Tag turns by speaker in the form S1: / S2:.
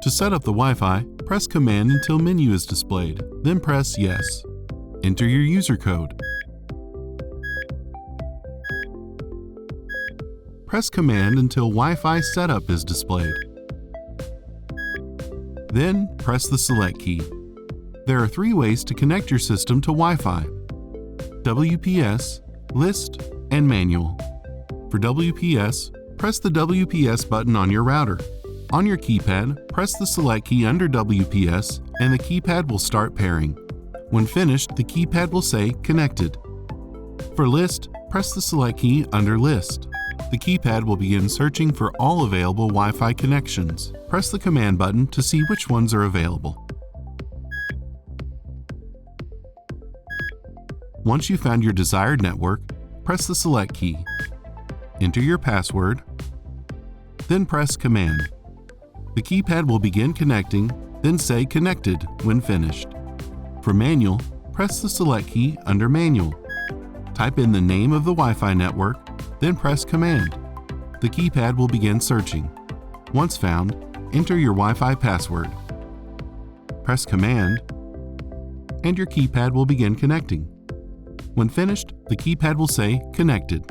S1: To set up the Wi-Fi, press Command until menu is displayed, then press Yes. Enter your user code. Press Command until Wi-Fi setup is displayed. Then press the Select key. There are 3 ways to connect your system to Wi-Fi: WPS, List, and Manual. For WPS, press the WPS button on your router. On your keypad, press the Select key under WPS and the keypad will start pairing. When finished, the keypad will say Connected. For List, press the Select key under List. The keypad will begin searching for all available Wi-Fi connections. Press the Command button to see which ones are available. Once you've found your desired network, press the Select key. Enter your password, then press Command. The keypad will begin connecting, then say Connected when finished. For Manual, press the Select key under Manual. Type in the name of the Wi-Fi network, then press Command. The keypad will begin searching. Once found, enter your Wi-Fi password. Press Command, and your keypad will begin connecting. When finished, the keypad will say Connected.